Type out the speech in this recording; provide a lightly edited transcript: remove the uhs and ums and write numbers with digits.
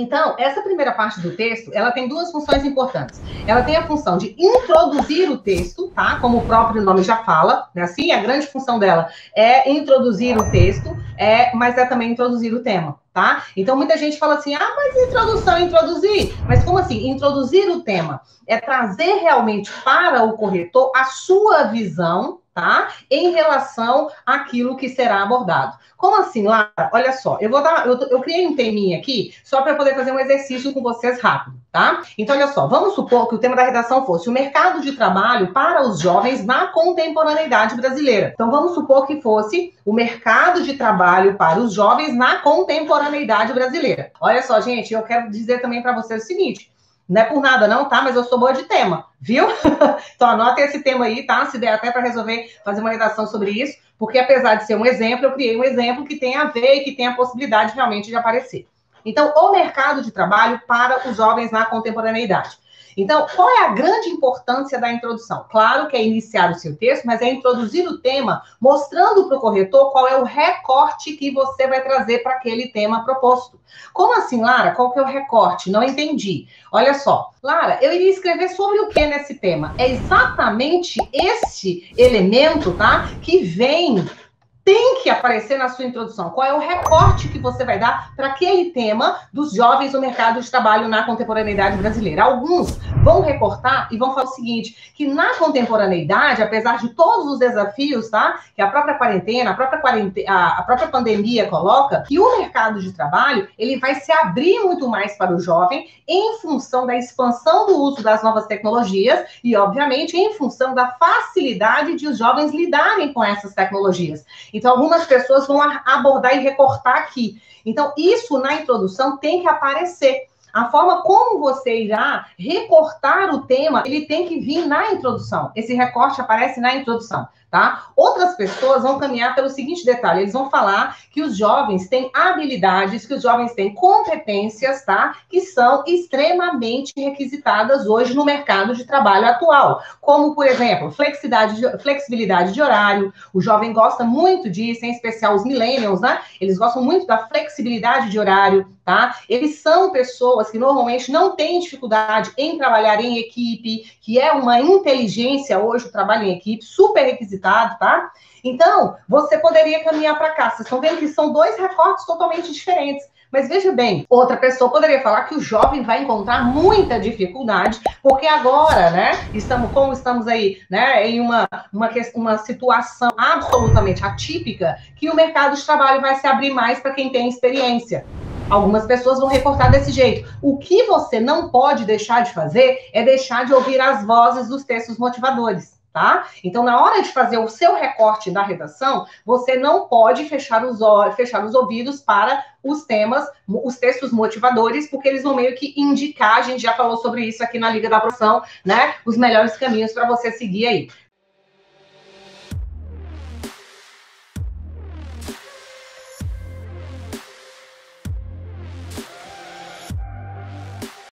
Então, essa primeira parte do texto, ela tem duas funções importantes. Ela tem a função de introduzir o texto, tá? Como o próprio nome já fala, né? Assim, a grande função dela é introduzir o texto, mas é também introduzir o tema, tá? Então, muita gente fala assim, mas introdução, introduzir. Mas como assim? Introduzir o tema é trazer realmente para o corretor a sua visão, tá? Em relação àquilo que será abordado. Como assim, Lara? Olha só, eu criei um teminha aqui só para poder fazer um exercício com vocês rápido, tá? Então, olha só, vamos supor que o tema da redação fosse o mercado de trabalho para os jovens na contemporaneidade brasileira. Então, vamos supor que fosse o mercado de trabalho para os jovens na contemporaneidade brasileira. Olha só, gente, eu quero dizer também para vocês o seguinte, não é por nada não, tá? Mas eu sou boa de tema, viu? Então anotem esse tema aí, tá? Se der até para resolver fazer uma redação sobre isso, porque apesar de ser um exemplo, eu criei um exemplo que tem a ver e que tem a possibilidade realmente de aparecer. Então, o mercado de trabalho para os jovens na contemporaneidade. Então, qual é a grande importância da introdução? Claro que é iniciar o seu texto, mas é introduzir o tema, mostrando para o corretor qual é o recorte que você vai trazer para aquele tema proposto. Como assim, Lara? Qual que é o recorte? Não entendi. Olha só, Lara, eu iria escrever sobre o que nesse tema? É exatamente esse elemento, tá? Que tem que aparecer na sua introdução. Qual é o recorte que você vai dar para aquele tema dos jovens no mercado de trabalho na contemporaneidade brasileira? Alguns vão recortar e vão falar o seguinte, que na contemporaneidade, apesar de todos os desafios, tá? Que a própria quarentena, a própria pandemia coloca, que o mercado de trabalho, ele vai se abrir muito mais para o jovem em função da expansão do uso das novas tecnologias e, obviamente, em função da facilidade de os jovens lidarem com essas tecnologias. Então, algumas pessoas vão abordar e recortar aqui. Então, isso na introdução tem que aparecer. A forma como você irá recortar o tema, ele tem que vir na introdução. Esse recorte aparece na introdução, tá? Outras pessoas vão caminhar pelo seguinte detalhe, eles vão falar que os jovens têm habilidades, que os jovens têm competências, tá? Que são extremamente requisitadas hoje no mercado de trabalho atual. Como, por exemplo, flexibilidade de horário, o jovem gosta muito disso, em especial os millennials, né? Eles gostam muito da flexibilidade de horário, tá? Eles são pessoas que normalmente não têm dificuldade em trabalhar em equipe, que é uma inteligência hoje o trabalho em equipe, super requisitado, tá? Então, você poderia caminhar para cá. Vocês estão vendo que são dois recortes totalmente diferentes. Mas veja bem, outra pessoa poderia falar que o jovem vai encontrar muita dificuldade, porque agora, né, estamos aí, né, em uma situação absolutamente atípica, que o mercado de trabalho vai se abrir mais para quem tem experiência. Algumas pessoas vão reportar desse jeito. O que você não pode deixar de fazer é deixar de ouvir as vozes dos textos motivadores. Tá? Então, na hora de fazer o seu recorte da redação, você não pode fechar os ouvidos para os temas, os textos motivadores, porque eles vão meio que indicar, a gente já falou sobre isso aqui na Liga da Profissão, né? Os melhores caminhos para você seguir aí.